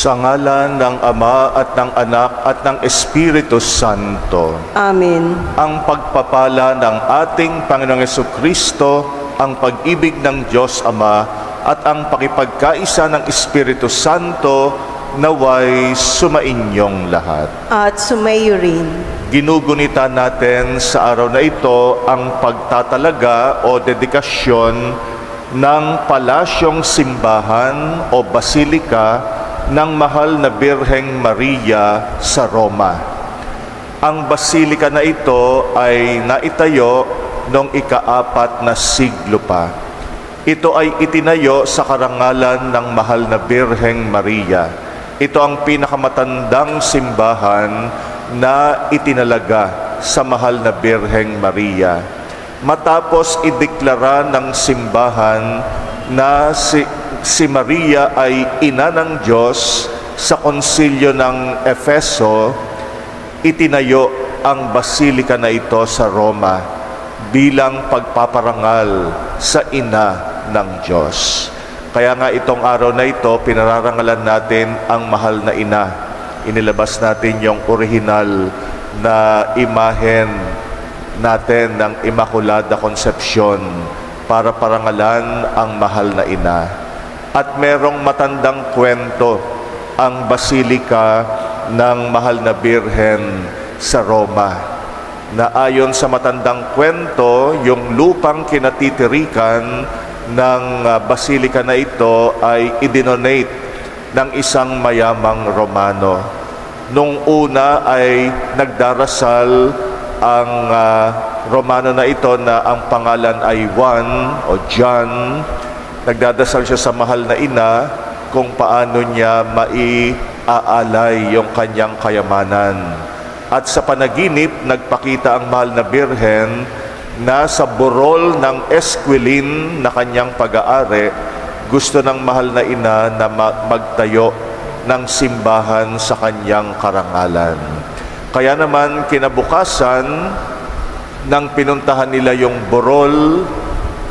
Sa ngalan ng Ama at ng Anak at ng Espiritu Santo. Amen. Ang pagpapala ng ating Panginoong Jesucristo, ang pag-ibig ng Diyos Ama at ang pakipagkaisa ng Espiritu Santo naway sumainyong lahat. At sumayo rin. Ginugunita natin sa araw na ito ang pagtatalaga o dedikasyon ng palasyong simbahan o basilika ng mahal na Birheng Maria sa Roma. Ang basilika na ito ay naitayo noong ika-4 na siglo pa. Ito ay itinayo sa karangalan ng mahal na Birheng Maria. Ito ang pinakamatandang simbahan na itinalaga sa mahal na Birheng Maria. Matapos ideklara ng simbahan na si Maria ay ina ng Diyos sa konsilyo ng Efeso, itinayo ang basilika na ito sa Roma bilang pagpaparangal sa ina ng Diyos. Kaya nga itong araw na ito, pinararangalan natin ang mahal na ina. Inilabas natin yung orihinal na imahen natin ng Immaculada Concepcion para parangalan ang mahal na ina. At merong matandang kwento ang basilika ng mahal na Birhen sa Roma, na ayon sa matandang kwento, yung lupang kinatitirikan ng basilika na ito ay idinonate ng isang mayamang Romano. Nung una ay nagdarasal ang Romano na ito na ang pangalan ay Juan o John. Nagdadasal siya sa mahal na ina kung paano niya maiaalay yung kanyang kayamanan. At sa panaginip, nagpakita ang mahal na Birhen na sa burol ng eskwelin na kanyang pag-aari, gusto ng mahal na ina na magtayo ng simbahan sa kanyang karangalan. Kaya naman kinabukasan, nang pinuntahan nila yung burol,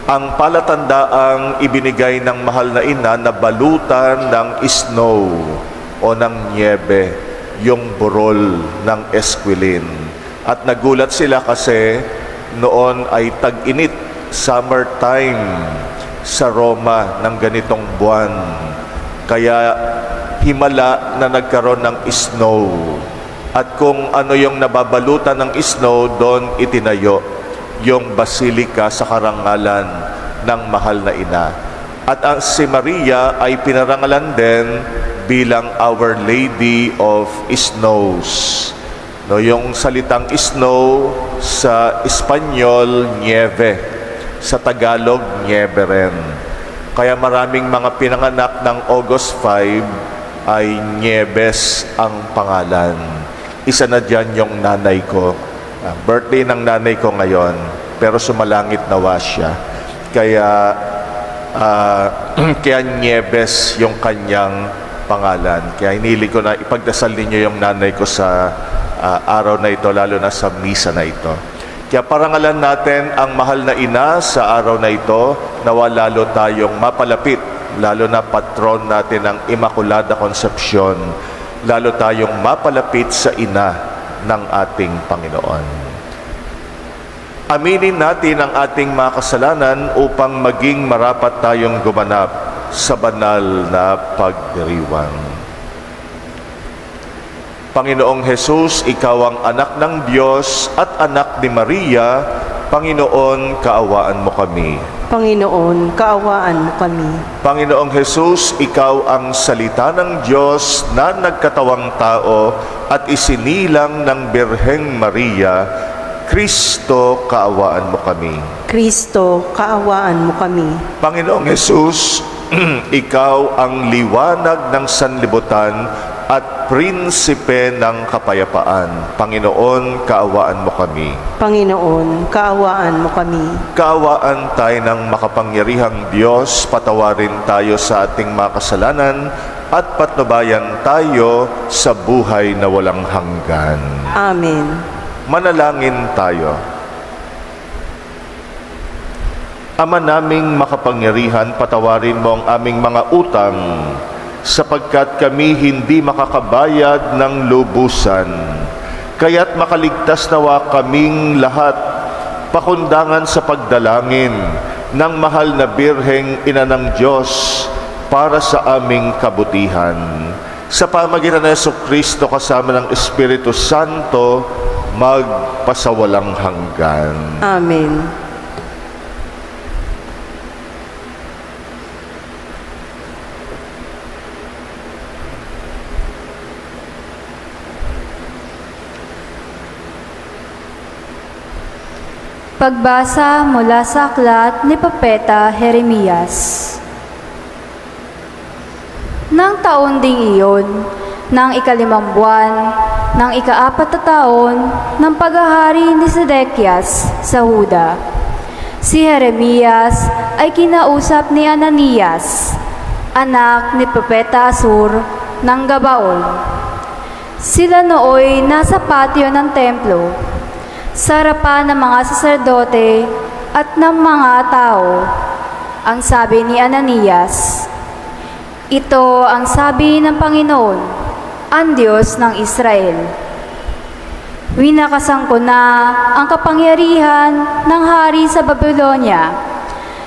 ang palatandaang ibinigay ng mahal na ina na balutan ng snow o ng niebe, yung burol ng eskwelin. At nagulat sila kasi noon ay tag-init, summertime sa Roma ng ganitong buwan. Kaya himala na nagkaroon ng snow. At kung ano yung nababalutan ng snow, doon itinayo yung basilika sa karangalan ng mahal na ina. At ang si Maria ay pinarangalan din bilang Our Lady of Snows. No, yung salitang snow sa Espanyol, nieve. Sa Tagalog, nieve rin. Kaya maraming mga pinanganak ng August 5 ay Nieves ang pangalan. Isa na dyan yung nanay ko. Birthday ng nanay ko ngayon, pero sumalangit nawa siya. Kaya Nieves yung kanyang pangalan. Kaya hinili ko na ipagdasal ninyo yung nanay ko sa araw na ito, lalo na sa misa na ito. Kaya parangalan natin ang mahal na ina sa araw na ito, nawa lalo tayong mapalapit, lalo na patron natin ang Immaculada Concepcion, lalo tayong mapalapit sa ina ng ating Panginoon. Aminin natin ang ating mga kasalanan upang maging marapat tayong gumanap sa banal na pagdiriwang. Panginoong Hesus, Ikaw ang anak ng Diyos at anak ni Maria. Panginoon, kaawaan mo kami. Panginoon, kaawaan mo kami. Panginoong Hesus, Ikaw ang salita ng Diyos na nagkatawang tao at isinilang ng Birheng Maria. Kristo, kaawaan mo kami. Kristo, kaawaan mo kami. Panginoong Hesus, Ikaw ang liwanag ng sanlibutan at prinsipe ng kapayapaan. Panginoon, kaawaan mo kami. Panginoon, kaawaan mo kami. Kaawaan tayo ng makapangyarihang Diyos, patawarin tayo sa ating mga kasalanan at patnubayan tayo sa buhay na walang hanggan. Amen. Manalangin tayo. Ama naming makapangyarihan, patawarin mo ang aming mga utang sapagkat kami hindi makakabayad ng lubusan. Kaya't makaligtas nawa kaming lahat, pakundangan sa pagdalangin ng mahal na Birheng Ina ng Diyos para sa aming kabutihan. Sa pamagitan ng Jesucristo kasama ng Espiritu Santo, magpasawalang hanggan. Amen. Pagbasa mula sa aklat ni Propeta Jeremias. Nang taon ding iyon, ng ikalimang buwan, ng ikaapat na taon ng paghahari ni Sedekias sa Huda, si Jeremias ay kinausap ni Ananias, anak ni Propeta Asur ng Gabaon. Sila nooy nasa patio ng templo, sa harapan ng mga saserdote at ng mga tao. Ang sabi ni Ananias, "Ito ang sabi ng Panginoon, ang Diyos ng Israel. Winakasan ko na ang kapangyarihan ng hari sa Babylonia.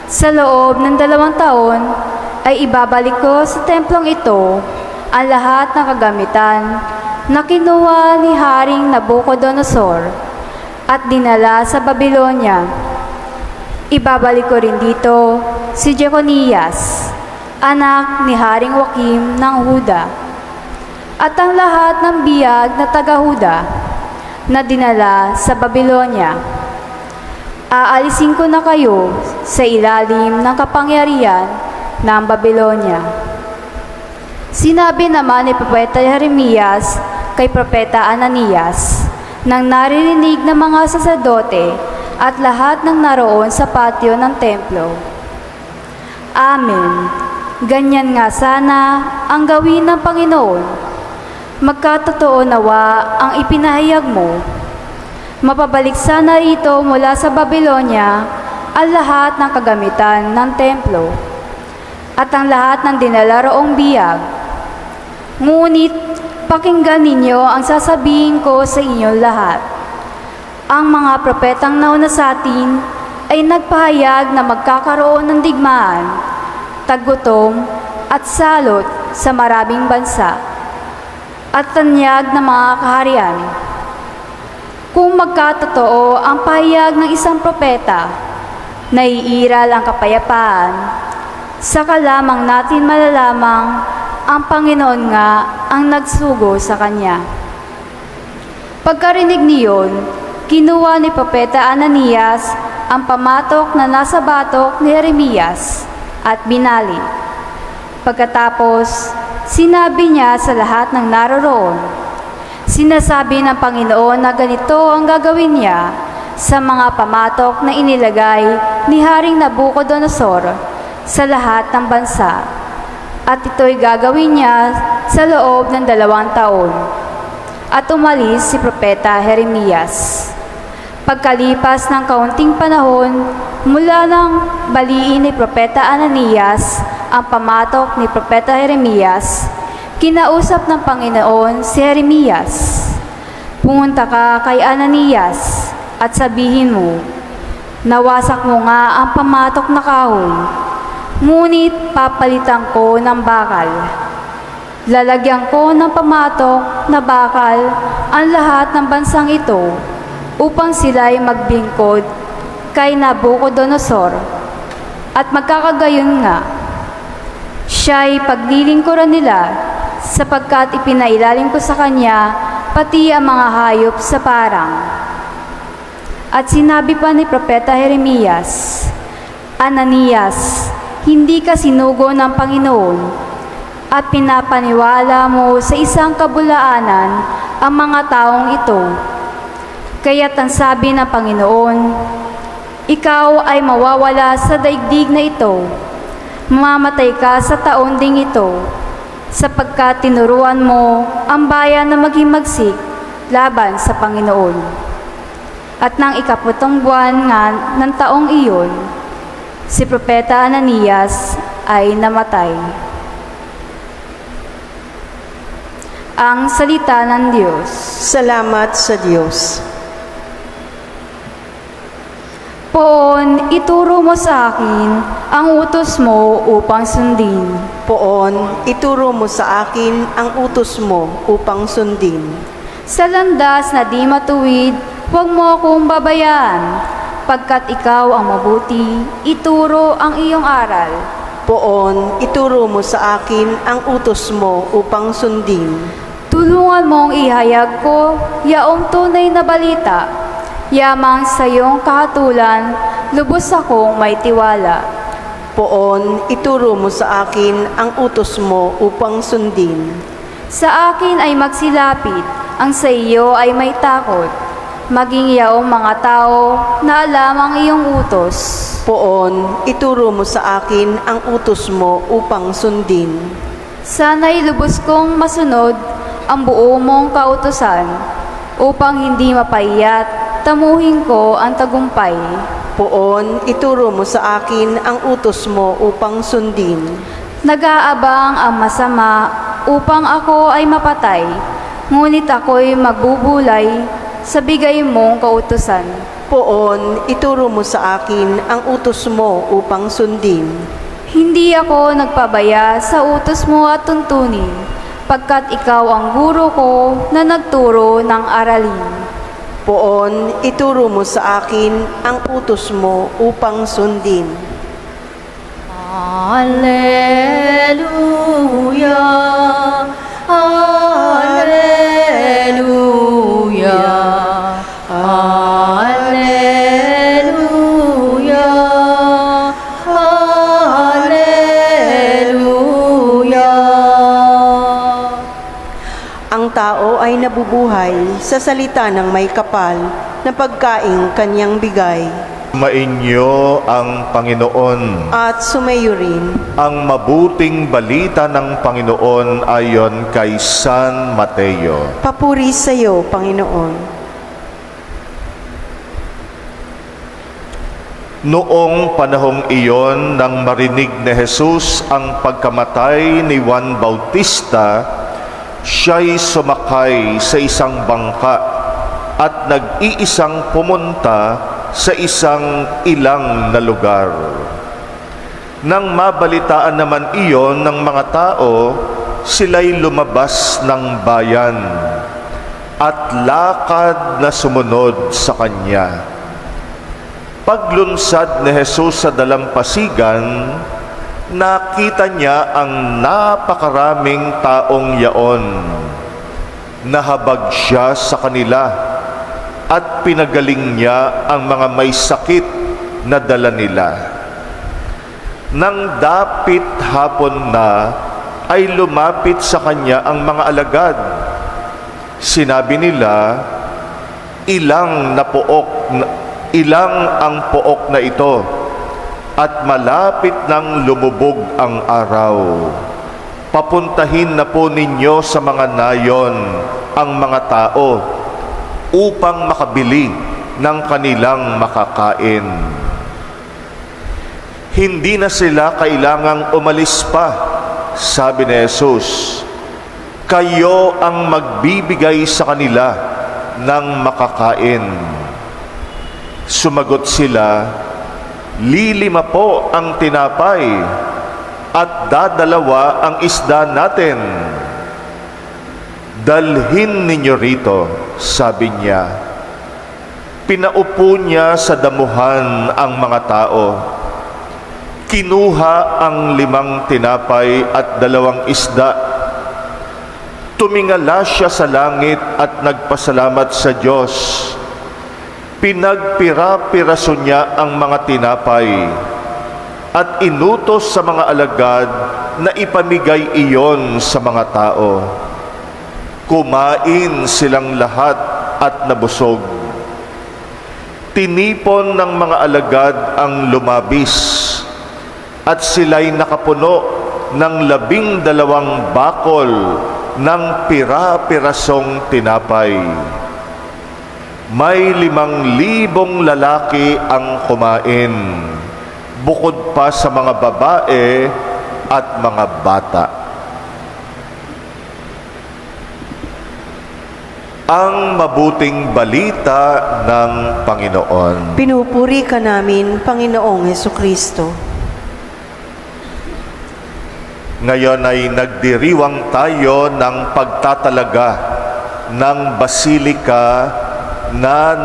Sa loob ng 2 taon ay ibabalik ko sa templong ito ang lahat ng kagamitan na kinuha ni Haring Nabucodonosor at dinala sa Babylonia. Ibabalik ko rin dito si Jeconias, anak ni Haring Joaquim ng Huda, at ang lahat ng biyag na taga-Huda na dinala sa Babylonia. Aalisin ko na kayo sa ilalim ng kapangyarihan ng Babylonia." Sinabi naman ni Propeta Jeremias kay Propeta Ananias, nang naririnig ng mga saserdote at lahat ng naroon sa patio ng templo, "Amen. Ganyan nga sana ang gawin ng Panginoon. Magkatotoo nawa ang ipinahayag mo. Mapabalik sana rito mula sa Babylonia ang lahat ng kagamitan ng templo at ang lahat ng dinala roong biyag. Ngunit pakinggan ninyo ang sasabihin ko sa inyong lahat. Ang mga propetang nauna sa atin ay nagpahayag na magkakaroon ng digmaan, taggutom at salot sa maraming bansa at tanyag ng mga kaharian. Kung magkatotoo ang pahayag ng isang propeta, naiiral ang kapayapaan, saka lamang natin malalamang ang Panginoon nga ang nagsugo sa kanya." Pagkarinig niyon, kinuha ni Propeta Ananias ang pamatok na nasa batok ni Jeremias at binali. Pagkatapos, sinabi niya sa lahat ng naroroon, "Sinasabi ng Panginoon na ganito ang gagawin niya sa mga pamatok na inilagay ni Haring Nabucodonosor sa lahat ng bansa. At ito'y gagawin niya sa loob ng 2 taon. At umalis si Propeta Jeremias. Pagkalipas ng kaunting panahon, mula nang baliin ni Propeta Ananias ang pamatok ni Propeta Jeremias, kinausap ng Panginoon si Jeremias, "Pumunta ka kay Ananias at sabihin mo, nawasak mo nga ang pamatok na kahoy, ngunit papalitan ko ng bakal. Lalagyan ko ng pamatok na bakal ang lahat ng bansang ito upang sila'y maglingkod kay Nabucodonosor. At magkakagayon nga, siya'y paglilingkuran nila sapagkat ipinailalim ko sa kanya pati ang mga hayop sa parang." At sinabi pa ni Propeta Jeremias, "Ananias, hindi ka sinugo ng Panginoon at pinapaniwala mo sa isang kabulaanan ang mga taong ito. Kaya't ang sabi ng Panginoon, ikaw ay mawawala sa daigdig na ito. Mamamatay ka sa taon ding ito, sapagkat tinuruan mo ang bayan na maghimagsik laban sa Panginoon." At nang 10 buwan nga ng taong iyon, si Propeta Ananias ay namatay. Ang salita ng Diyos. Salamat sa Diyos. Poon, ituro mo sa akin ang utos mo upang sundin. Poon, ituro mo sa akin ang utos mo upang sundin. Sa landas na di matuwid, huwag mo akong babayaan. Pagkat ikaw ang mabuti, ituro ang iyong aral. Poon, ituro mo sa akin ang utos mo upang sundin. Tulungan mong ihayag ko yaong tunay na balita. Yamang sa iyong kahatulan, lubos akong may tiwala. Poon, ituro mo sa akin ang utos mo upang sundin. Sa akin ay magsilapit, ang sa iyo ay may takot. Maging yaong mga tao na alam ang iyong utos. Poon, ituro mo sa akin ang utos mo upang sundin. Sana'y lubos kong masunod ang buo mong kautusan, upang hindi mapayat, tamuhin ko ang tagumpay. Poon, ituro mo sa akin ang utos mo upang sundin. Nag-aabang ang masama upang ako ay mapatay, ngunit ako'y magbubulay sa bigay mong kautusan. Poon, ituro mo sa akin ang utos mo upang sundin. Hindi ako nagpabaya sa utos mo at tuntunin, pagkat ikaw ang guro ko na nagturo ng aralin. Poon, ituro mo sa akin ang utos mo upang sundin. Alleluia, Alleluia, Alleluia, Alleluia. Ang tao ay nabubuhay sa salita ng may kapal na pagkaing kanyang bigay. Mainyo ang Panginoon. At sumayo rin Ang mabuting balita ng Panginoon ayon kay San Mateo. papuri sa iyo, Panginoon. Noong panahong iyon nang marinig ni Jesus ang pagkamatay ni Juan Bautista, siya'y sumakay sa isang bangka at nag-iisang pumunta sa isang ilang na lugar. Nang mabalitaan naman iyon ng mga tao, sila'y lumabas ng bayan at lakad na sumunod sa kanya. Paglunsad ni Jesus sa dalampasigan, nakita niya ang napakaraming taong yaon. Nahabag siya sa kanila at pinagaling niya ang mga may sakit na dala nila. Nang dapit hapon na, ay lumapit sa kanya ang mga alagad. Sinabi nila, ilang ang pook na ito, at malapit nang lumubog ang araw. Papuntahin na po ninyo sa mga nayon ang mga tao upang makabili ng kanilang makakain. Hindi na sila kailangang umalis pa, sabi ni Jesus. Kayo ang magbibigay sa kanila ng makakain. Sumagot sila, 5 po ang tinapay at 2 ang isda natin. Dalhin ninyo rito, sabi niya. Pinaupo niya sa damuhan ang mga tao. Kinuha ang 5 tinapay at 2 isda. Tumingala siya sa langit at nagpasalamat sa Diyos. Pinagpira-piraso niya ang mga tinapay at inutos sa mga alagad na ipamigay iyon sa mga tao. Kumain silang lahat at nabusog. Tinipon ng mga alagad ang lumabis at sila'y nakapuno ng 12 bakol ng pira-pirasong tinapay. May 5,000 lalaki ang kumain, bukod pa sa mga babae at mga bata. ang mabuting balita ng Panginoon. Pinupuri ka namin, Panginoong Hesukristo. Ngayon ay nagdiriwang tayo ng pagtatalaga ng basilika na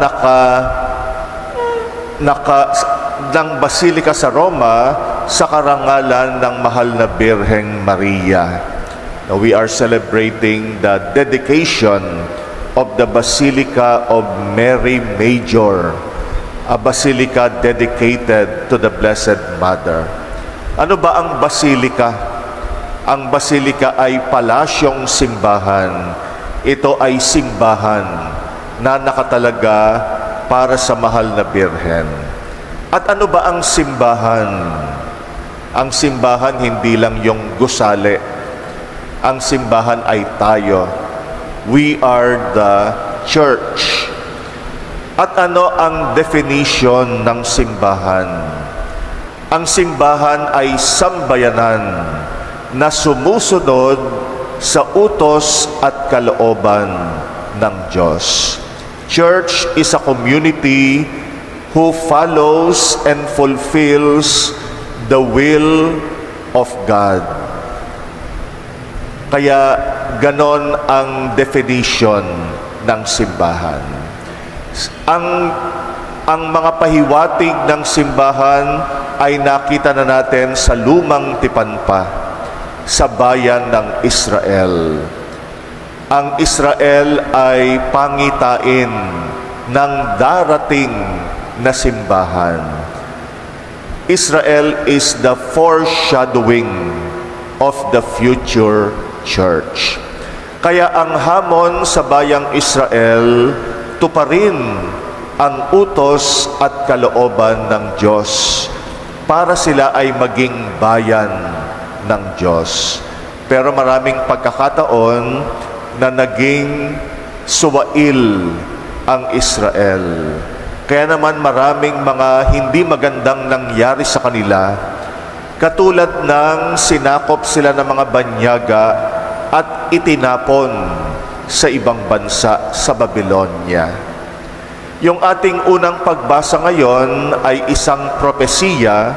ng basilika sa Roma sa karangalan ng mahal na Birheng Maria. Now, we are celebrating the dedication of the Basilica of Mary Major, a basilica dedicated to the Blessed Mother. Ano ba ang basilika? Ang basilika ay palasyong simbahan. Ito ay simbahan na nakatalaga para sa mahal na Birhen. At ano ba ang simbahan? Ang simbahan hindi lang yung gusali. Ang simbahan ay tayo. We are the church. At ano ang definition ng simbahan? Ang simbahan ay sambayanan na sumusunod sa utos at kalooban ng Diyos. Church is a community who follows and fulfills the will of God. Kaya ganon ang definition ng simbahan. Ang mga pahiwatig ng simbahan ay nakita na natin sa lumang tipan pa, sa bayan ng Israel. Ang Israel ay pangitain ng darating na simbahan. Israel is the foreshadowing of the future church. Kaya ang hamon sa bayang Israel, tuparin ang utos at kalooban ng Diyos para sila ay maging bayan ng Diyos. Pero maraming pagkakataon na naging suwail ang Israel. Kaya naman maraming mga hindi magandang nangyari sa kanila, katulad ng sinakop sila ng mga banyaga at itinapon sa ibang bansa sa Babylonia. Yung ating unang pagbasa ngayon ay isang propesiya,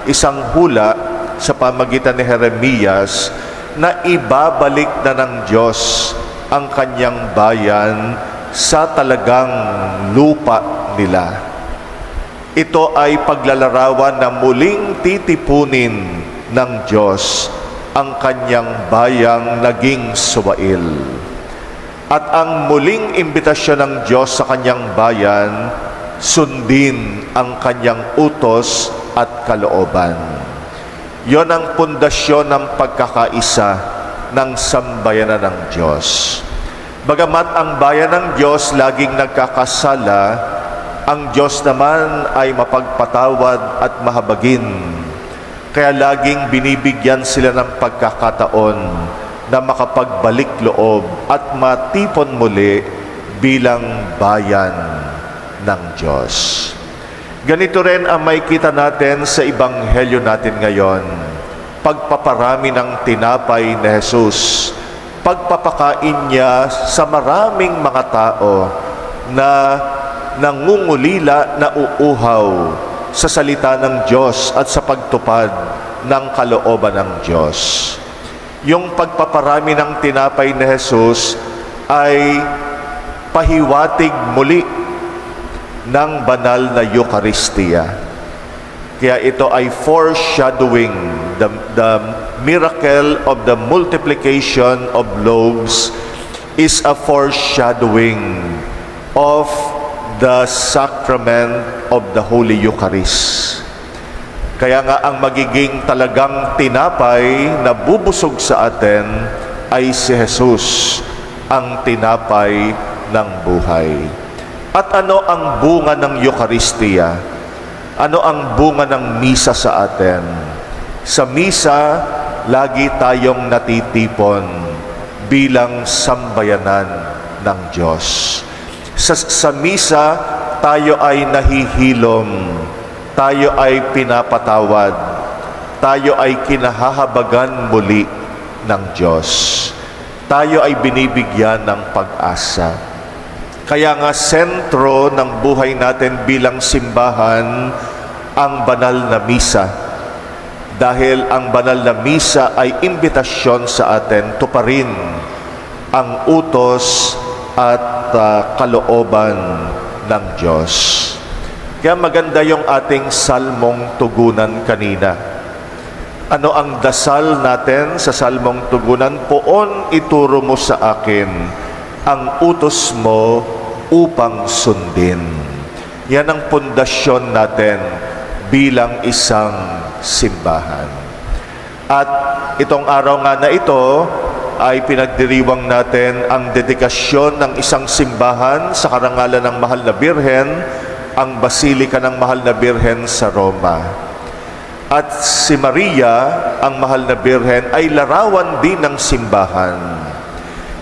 isang hula sa pamagitan ni Jeremias na ibabalik na ng Diyos ang kanyang bayan sa talagang lupa nila. Ito ay paglalarawan na muling titipunin ng Diyos ang kanyang bayang naging suwail. At ang muling imbitasyon ng Diyos sa kanyang bayan, sundin ang kanyang utos at kalooban. Yon ang pundasyon ng pagkakaisa ng sambayanan ng Diyos. Bagamat ang bayan ng Diyos laging nagkakasala, ang Diyos naman ay mapagpatawad at mahabagin. Kaya laging binibigyan sila ng pagkakataon na makapagbalik loob at matipon muli bilang bayan ng Diyos. Ganito rin ang may kita natin sa Ebanghelyo natin ngayon. Pagpaparami ng tinapay ni Jesus. Pagpapakain niya sa maraming mga tao na nangungulila na uuhaw sa salita ng Diyos at sa pagtupad ng kalooban ng Diyos. Yung pagpaparami ng tinapay ni Jesus ay pahiwatig muli ng banal na Eucharistia. Kaya ito ay foreshadowing the miracle of the multiplication of loaves is a foreshadowing of the sacrament of the Holy Eucharist. Kaya nga ang magiging talagang tinapay na bubusog sa atin ay si Jesus, ang tinapay ng buhay. At ano ang bunga ng Eucharistia? Ano ang bunga ng misa sa atin? Sa misa, lagi tayong natitipon bilang sambayanan ng Diyos. Sa misa, tayo ay nahihilom, tayo ay pinapatawad, tayo ay kinahahabagan muli ng Diyos. Tayo ay binibigyan ng pag-asa. Kaya nga sentro ng buhay natin bilang simbahan ang banal na misa. Dahil ang banal na misa ay imbitasyon sa atin tuparin ang utos at kalooban ng Diyos. Kaya maganda yung ating salmong tugunan kanina. Ano ang dasal natin sa salmong tugunan? Poon ituro mo sa akin ang utos mo upang sundin. Yan ang pundasyon natin bilang isang simbahan. At itong araw nga na ito ay pinagdiriwang natin ang dedikasyon ng isang simbahan sa karangalan ng Mahal na Birhen, ang Basilika ng Mahal na Birhen sa Roma. At si Maria, ang Mahal na Birhen, ay larawan din ng simbahan.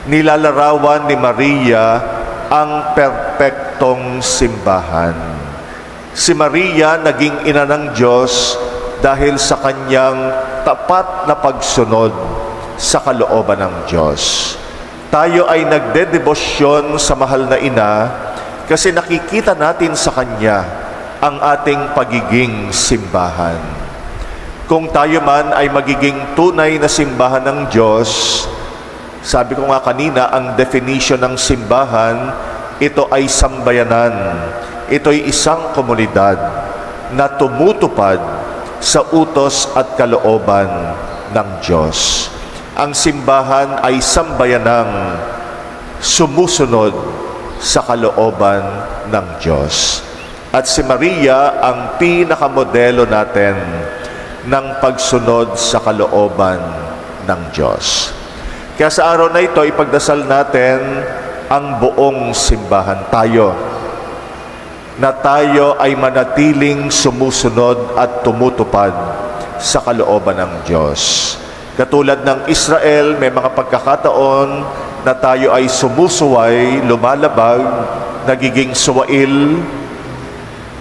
Nilalarawan ni Maria ang perpektong simbahan. Si Maria naging ina ng Diyos dahil sa kanyang tapat na pagsunod sa kalooban ng Diyos. Tayo ay nagdedebosyon sa mahal na ina kasi nakikita natin sa kanya ang ating pagiging simbahan. Kung tayo man ay magiging tunay na simbahan ng Diyos, sabi ko nga kanina, ang definition ng simbahan, ito ay sambayanan. Ito'y isang komunidad na tumutupad sa utos at kalooban ng Diyos. Ang simbahan ay sambayanang sumusunod sa kalooban ng Diyos. At si Maria ang pinakamodelo natin ng pagsunod sa kalooban ng Diyos. Kaya sa araw na ito, ipagdasal natin ang buong simbahan, tayo, na tayo ay manatiling sumusunod at tumutupad sa kalooban ng Diyos. Katulad ng Israel, may mga pagkakataon na tayo ay sumusuway, lumalabag, nagiging suwail.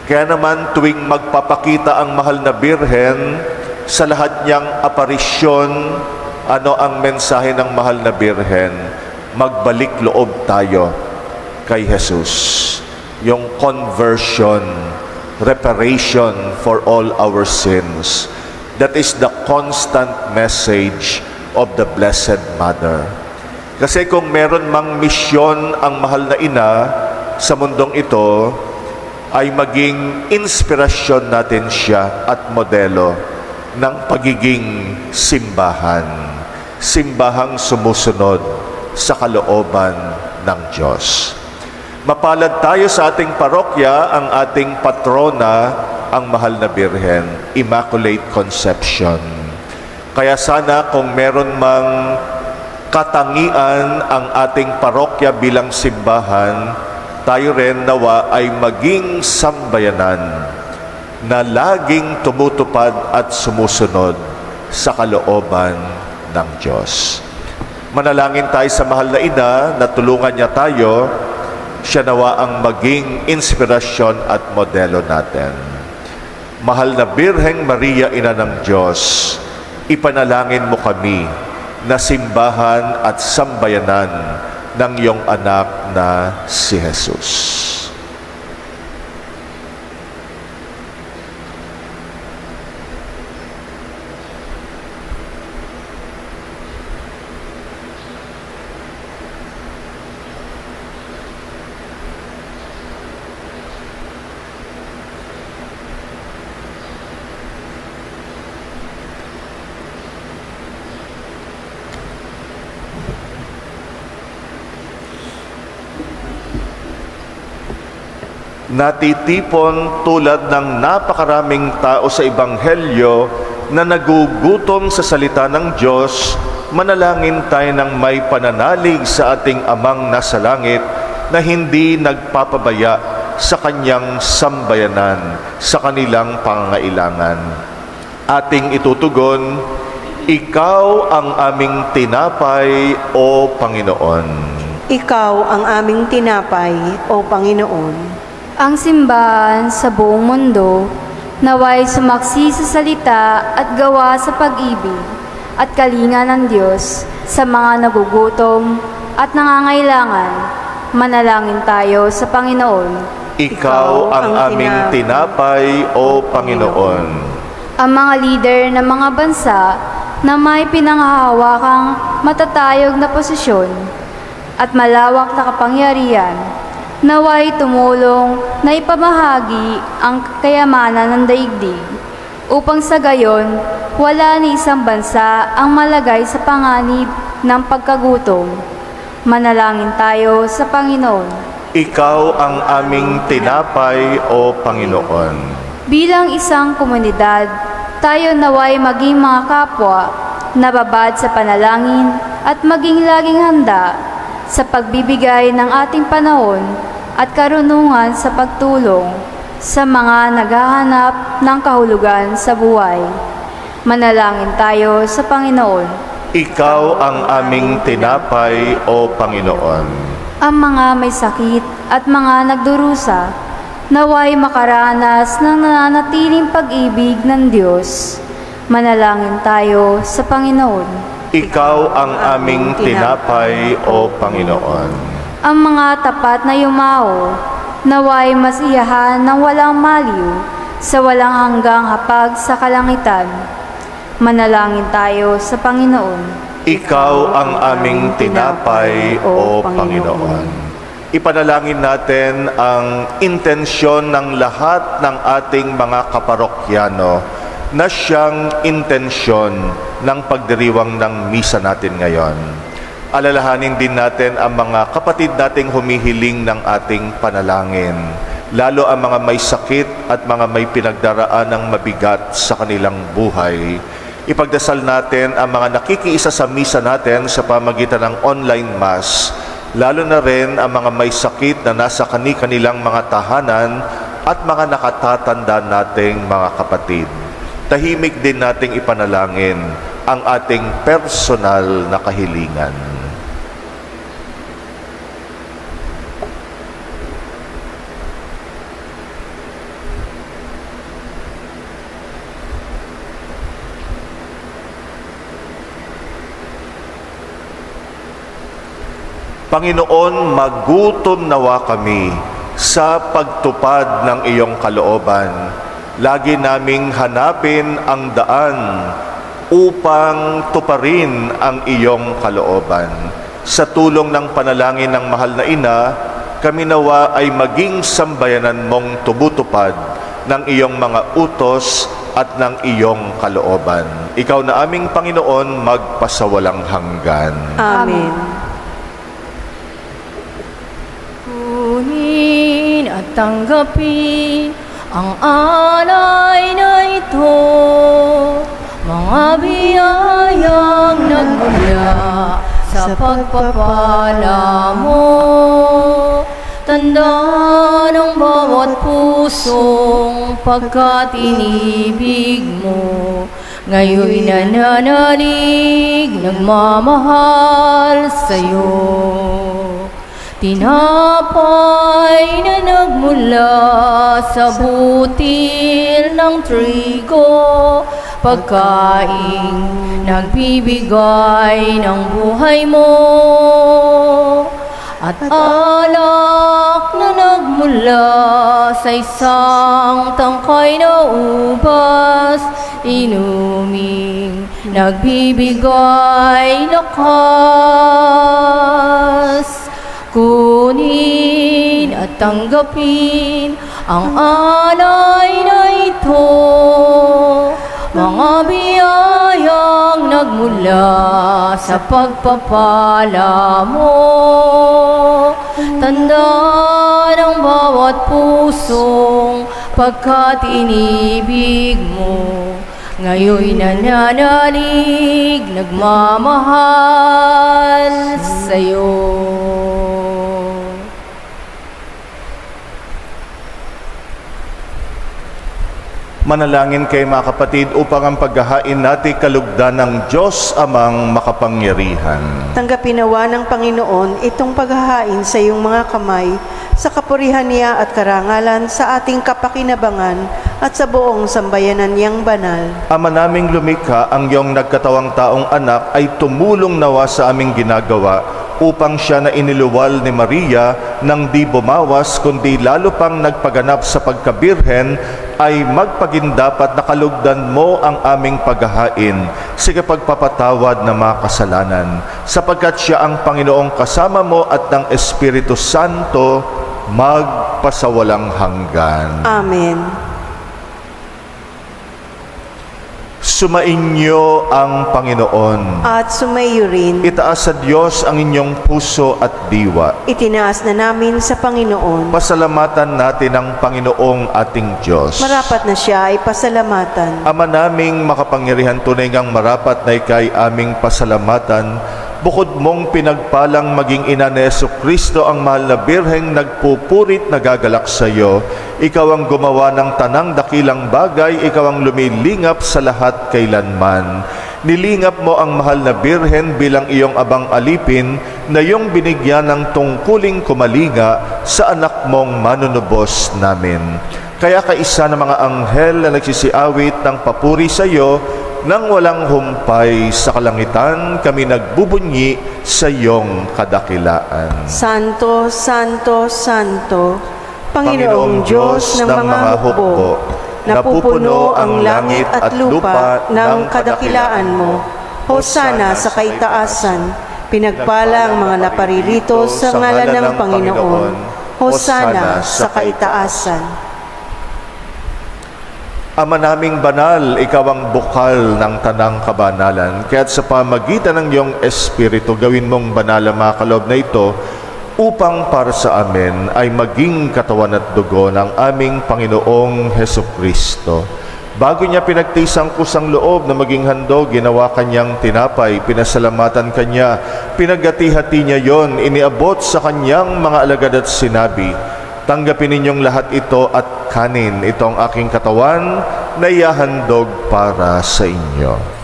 Kaya naman tuwing magpapakita ang Mahal na Birhen sa lahat niyang aparisyon, ano ang mensahe ng Mahal na Birhen? Magbalik loob tayo kay Jesus. Yung conversion, reparation for all our sins. That is the constant message of the Blessed Mother. Kasi kung meron mang misyon ang Mahal na Ina sa mundong ito, ay maging inspirasyon natin siya at modelo ng pagiging simbahan. Simbahang sumusunod sa kalooban ng Diyos. Mapalad tayo sa ating parokya, ang ating patrona, ang Mahal na Birhen, Immaculate Conception. Kaya sana kung meron mang katangian ang ating parokya bilang simbahan, tayo rin nawa ay maging sambayanan na laging tumutupad at sumusunod sa kalooban ng Diyos. Manalangin tayo sa Mahal na Ina na tulungan niya tayo, siya nawa ang maging inspirasyon at modelo natin. Mahal na Birheng Maria, Ina ng Diyos, ipanalangin mo kami na simbahan at sambayanan ng iyong anak na si Jesus. Natitipon tulad ng napakaraming tao sa Ebanghelyo na nagugutom sa salita ng Diyos, manalangin tayo ng may pananalig sa ating Amang nasa langit na hindi nagpapabaya sa kanyang sambayanan, sa kanilang pangangailangan. Ating itutugon, Ikaw ang aming tinapay, O Panginoon. Ikaw ang aming tinapay, O Panginoon. Ang simbahan sa buong mundo naway sumaksi sa salita at gawa sa pag-ibig at kalinga ng Diyos sa mga nagugutom at nangangailangan Manalangin tayo sa Panginoon. Ikaw ang aming tinapay, O Panginoon. Ang mga leader ng mga bansa na may pinanghahawakang matatayog na posisyon at malawak na kapangyarihan, naway tumulong na ipamahagi ang kayamanan ng daigdig, upang sa gayon, wala ni isang bansa ang malagay sa panganib ng pagkagutom. Manalangin tayo sa Panginoon. Ikaw ang aming tinapay, O Panginoon. Bilang isang komunidad, tayo naway maging mga kapwa, nababad sa panalangin at maging laging handa sa pagbibigay ng ating panahon at karunungan sa pagtulong sa mga naghahanap ng kahulugan sa buhay. Manalangin tayo sa Panginoon. Ikaw ang aming tinapay, O Panginoon. Ang mga may sakit at mga nagdurusa, naway makaranas ng nananatiling pag-ibig ng Diyos. Manalangin tayo sa Panginoon. Ikaw ang aming tinapay, O Panginoon. Ang mga tapat na yumao, naway masiyahan ng walang maliw sa walang hanggang hapag sa kalangitan. Manalangin tayo sa Panginoon. Ikaw ang aming tinapay, O Panginoon. Ipanalangin natin ang intensyon ng lahat ng ating mga kaparokyano na siyang intensyon ng pagdiriwang ng misa natin ngayon. Alalahanin din natin ang mga kapatid nating humihiling ng ating panalangin, lalo ang mga may sakit at mga may pinagdaraan ng mabigat sa kanilang buhay. Ipagdasal natin ang mga nakikiisa sa misa natin sa pamagitan ng online mass, lalo na rin ang mga may sakit na nasa kani-kanilang mga tahanan at mga nakatatanda nating mga kapatid. Tahimik din nating ipanalangin ang ating personal na kahilingan. Panginoon, magutom nawa kami sa pagtupad ng iyong kalooban. Lagi naming hanapin ang daan upang tuparin ang iyong kalooban. Sa tulong ng panalangin ng mahal na ina, kami nawa ay maging sambayanan mong tumutupad ng iyong mga utos at ng iyong kalooban. Ikaw na aming Panginoon, magpasawalang hanggan. Amen. Kunin at tanggapin ang alay na ito, mga biyayang nagmula sa pagpapala mo. Tanda ng bawat pusong pagkatinibig mo, ngayon nananalig, nagmamahal sa'yo. Tinapay na nagmula sa butil ng trigo, pagkaing nagbibigay ng buhay mo. At alak na nagmula sa isang tangkay na ubas, inuming nagbibigay lakas. Kunin at tanggapin ang alay na ito, mga biyayang nagmula sa pagpapala mo. Tanda ng bawat pusong pagkatinibig mo, ngayon nananalig, nagmamahal sa'yo. Manalangin kayo mga kapatid upang ang paghahain natin kalugdan ng Diyos amang makapangyarihan. Tanggapin nawa ng Panginoon itong paghahain sa iyong mga kamay, sa kapurihan niya at karangalan, sa ating kapakinabangan at sa buong sambayanan niyang banal. Ama naming lumikha, ang iyong nagkatawang taong anak ay tumulong nawa sa aming ginagawa upang siya na iniluwal ni Maria nang di bumawas kundi lalo pang nagpaganap sa pagkabirhen, ay magpagindapat na kalugdan mo ang aming paghahain sa kapagpapatawad ng mga kasalanan, sapagkat siya ang Panginoong kasama mo at ng Espiritu Santo magpasawalang hanggan. Amen. Sumainyo ang Panginoon. At sumayo rin, Itaas sa Diyos ang inyong puso at diwa. itinaas na namin sa Panginoon. Pasalamatan natin ang Panginoong ating Diyos. Marapat na siya ay pasalamatan. Ama naming makapangyarihan, tunay ngang marapat na ikay aming pasalamatan. Bukod mong pinagpalang maging ina ni Jesucristo, ang mahal na birheng nagpupurit nagagalak sa iyo. Ikaw ang gumawa ng tanang dakilang bagay, ikaw ang lumilingap sa lahat kailanman. Nilingap mo ang mahal na birhen bilang iyong abang alipin na iyong binigyan ng tungkuling kumalinga sa anak mong manunubos namin. Kaya kaisa ng mga anghel na nagsisiawit ng papuri sa iyo, nang walang humpay sa kalangitan, kami nagbubunyi sa iyong kadakilaan. Santo, Santo, Santo, Panginoong Diyos ng mga hukbo, napupuno ang langit at lupa ng kadakilaan mo. Hosana sa kaitaasan, pinagpala ang mga naparirito sa ngalan ng Panginoon. Hosana sa kaitaasan. Ama naming banal, ikaw ang bukal ng tanang kabanalan. Kaya't sa pamagitan ng iyong Espiritu, gawin mong banal ang mga kaloob na ito upang para sa amin ay maging katawan at dugo ng aming Panginoong Hesukristo. Bago niya pinagtisang kusang loob na maging handog, ginawa kanyang tinapay, pinasalamatan kanya, pinagati-hati niya yon, iniabot sa kanyang mga alagad at sinabi, tanggapin ninyong lahat ito at kanin. Ito ang aking katawan na ihahandog para sa inyo.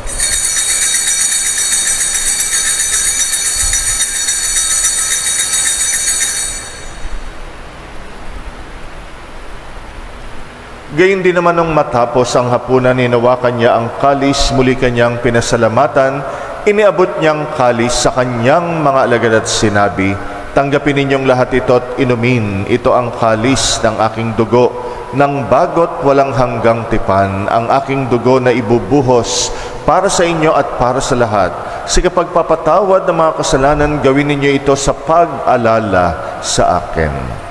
Gayun din naman nung matapos ang hapunan, hinawakan niya ang kalis, muli kanyang pinasalamatan, iniabot niyang kalis sa kanyang mga alagad at sinabi, tanggapin ninyong lahat ito at inumin. Ito ang kalis ng aking dugo, ng bagot walang hanggang tipan, ang aking dugo na ibubuhos para sa inyo at para sa lahat. Sa kapagpapatawad ng mga kasalanan, gawin ninyo ito sa pag-alala sa akin.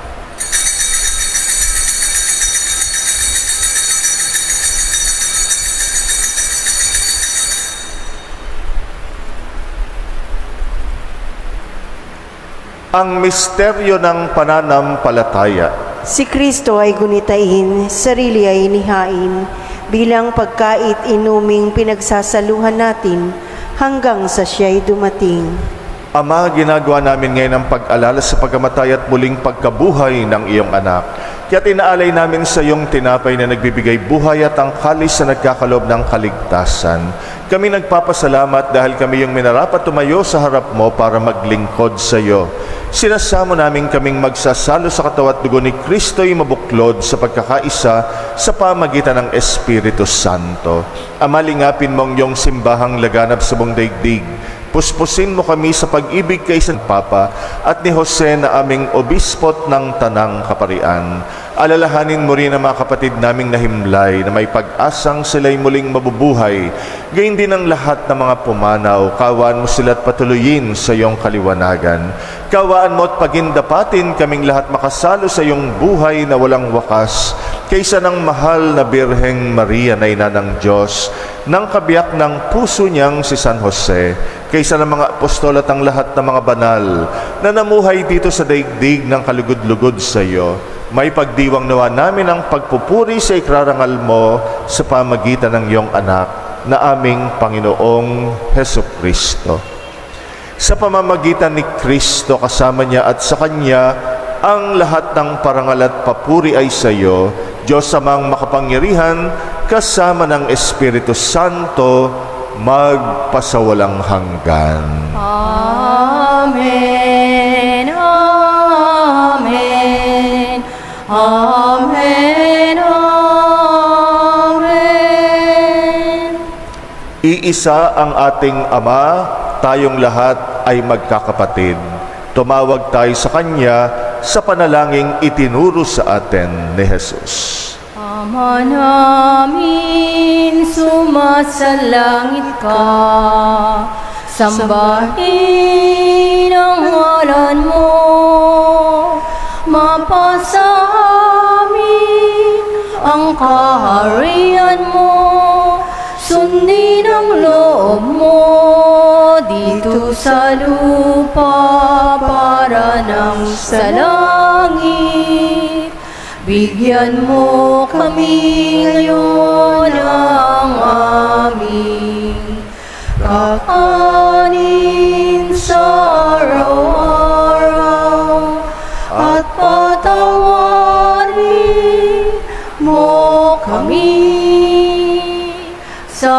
Ang misteryo ng pananampalataya. Si Kristo ay gunitahin, sarili ay inihain, bilang pagkait inuming pinagsasaluhan natin hanggang sa siya'y dumating. Ama, ginagawa namin ngayon ang pag-alala sa pagkamatay at muling pagkabuhay ng iyong anak. Kaya tinaalay namin sa iyong tinapay na nagbibigay buhay at ang kalis na nagkakaloob ng kaligtasan. Kami nagpapasalamat dahil kami yung minarapat tumayo sa harap mo para maglingkod sa iyo. Sinasamo namin kaming magsasalo sa katawan at dugo ni Kristo'y mabuklod sa pagkakaisa sa pamagitan ng Espiritu Santo. Ama, lingapin mong iyong simbahang laganap sa buong daigdig. Puspusin mo kami sa pag-ibig kay San Papa at ni Jose na aming obispot ng Tanang Kaparian. Alalahanin mo rin ang mga kapatid naming nahimlay na may pag-asang sila'y muling mabubuhay. Gayun din ang lahat ng mga pumanaw. Kawaan mo sila at patuloyin sa iyong kaliwanagan. Kawaan mo at pagindapatin kaming lahat makasalo sa iyong buhay na walang wakas, kaysa ng mahal na Birheng Maria na ina ng Diyos, ng kabiyak ng puso niyang si San Jose, kaysa ng mga apostol at ang lahat ng mga banal na namuhay dito sa daigdig ng kalugod-lugod sa iyo. May pagdiwang nawa namin ang pagpupuri sa ikrarangal mo sa pamagitan ng iyong anak na aming Panginoong Hesukristo. Sa pamamagitan ni Kristo, kasama niya at sa Kanya, ang lahat ng parangal at papuri ay sa iyo, Diyos amang makapangyarihan, kasama ng Espiritu Santo, magpasawalang hanggan. Amen. Amen. Amen. Amen. Iisa ang ating Ama, tayong lahat ay magkakapatid. Tumawag tayo sa Kanya sa panalangin itinuro sa atin ni Jesus. Ama namin, sumasalangit ka, sambahin ang ngalan mo, mapasa amin ang kaharian mo, sundin ang loob mo dito sa lupa para nang sa langit. Bigyan mo kami ngayon ng aming kakanin sa araw-araw at patawarin mo kami sa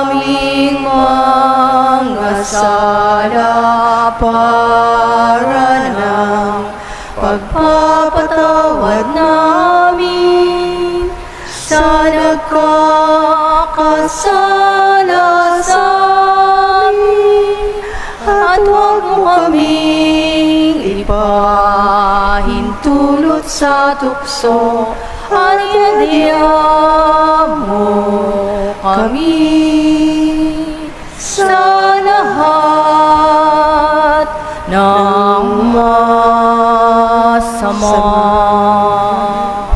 aming mga sala para ng pagpapatawad namin sa nagkakasala sa amin, at huwag mo kaming ipahintulot sa tukso, at iadya mo kami sa lahat ng masama.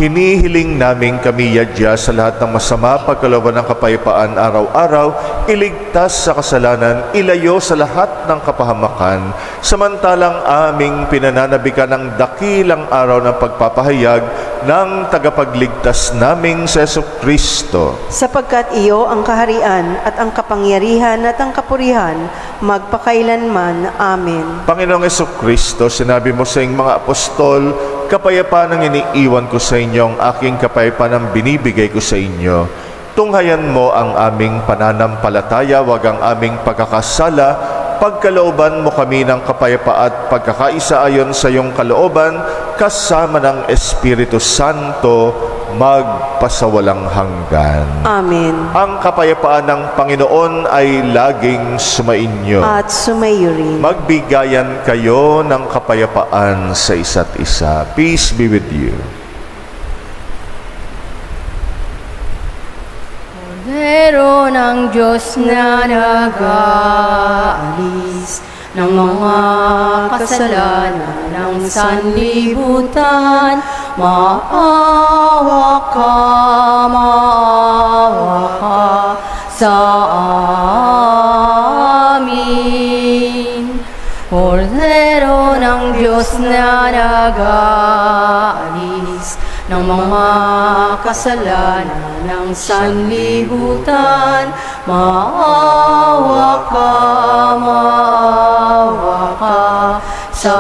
Hinihiling namin kami yadya sa lahat ng masama, pagkalooban ng kapayapaan araw-araw, iligtas sa kasalanan, ilayo sa lahat ng kapahamakan, samantalang aming pinananabikan ng dakilang araw ng pagpapahayag ng tagapagligtas naming sa Jesucristo. Sapagkat iyo ang kaharian at ang kapangyarihan at ang kapurihan magpakailanman. Amen. Panginoong Jesucristo, sinabi mo sa iyong mga apostol, kapayapaan ang iniiwan ko sa inyo, ang aking kapayapaan ang binibigay ko sa inyo. Tunghayan mo ang aming pananampalataya, wag ang aming pagkakasala. Pagkalooban mo kami ng kapayapaan at pagkakaisa ayon sa iyong kalooban, kasama ng Espiritu Santo, magpasawalang hanggan. Amen. Ang kapayapaan ng Panginoon ay laging sumainyo. At sumayo rin. Magbigayan kayo ng kapayapaan sa isa't isa. Peace be with you. Kordero ng Diyos na nag-aalis ng mga kasalanan ng sanlibutan, maawa ka sa amin. Kordero ng Diyos na nag-aalis ng mga kasalanan ng sanlibutan, maawa ka sa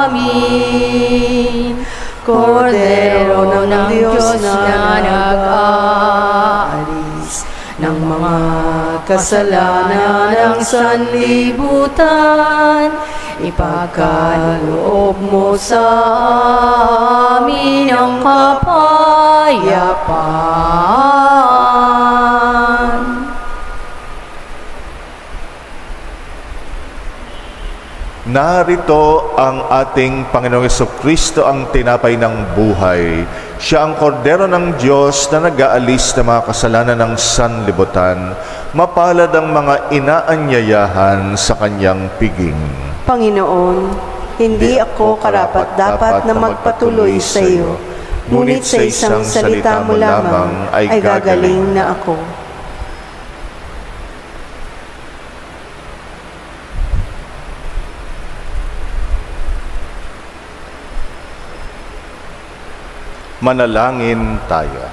amin. Kordero ng Diyos na nag-aalis ng mga kasalanan ng sanlibutan, ipagkaloob mo sa amin ang kapayapaan. Narito ang ating Panginoong Jesucristo, ang tinapay ng buhay. Siya ang kordero ng Diyos na nag-aalis ng mga kasalanan ng sanlibutan. Mapalad ang mga inaanyayahan sa kanyang piging. Panginoon, hindi ako karapat-dapat na magpatuloy sa iyo, ngunit sa isang salita mo lamang ay gagaling na ako. Manalangin tayo.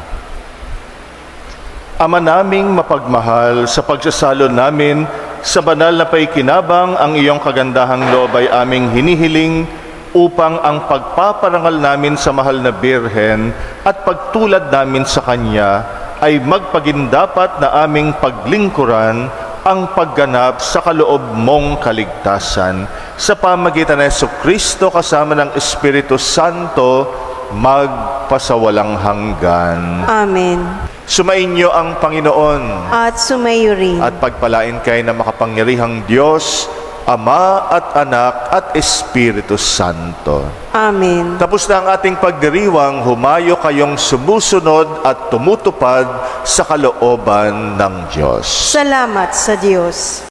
Ama naming mapagmahal, sa pagsasalo namin sa banal na paikinabang, ang iyong kagandahang loob ay aming hinihiling upang ang pagpaparangal namin sa mahal na Birhen at pagtulad namin sa Kanya ay magpagindapat na aming paglingkuran ang pagganap sa kaloob mong kaligtasan. Sa pamagitan ng Jesucristo kasama ng Espiritu Santo, magpasawalang hanggan. Amen. Sumainyo ang Panginoon At sumayo rin. at pagpalain kayo ng makapangyarihang Diyos, Ama at Anak at Espiritu Santo. Amen. Tapos na ang ating pagdiriwang, humayo kayong sumusunod at tumutupad sa kalooban ng Diyos. Salamat sa Diyos.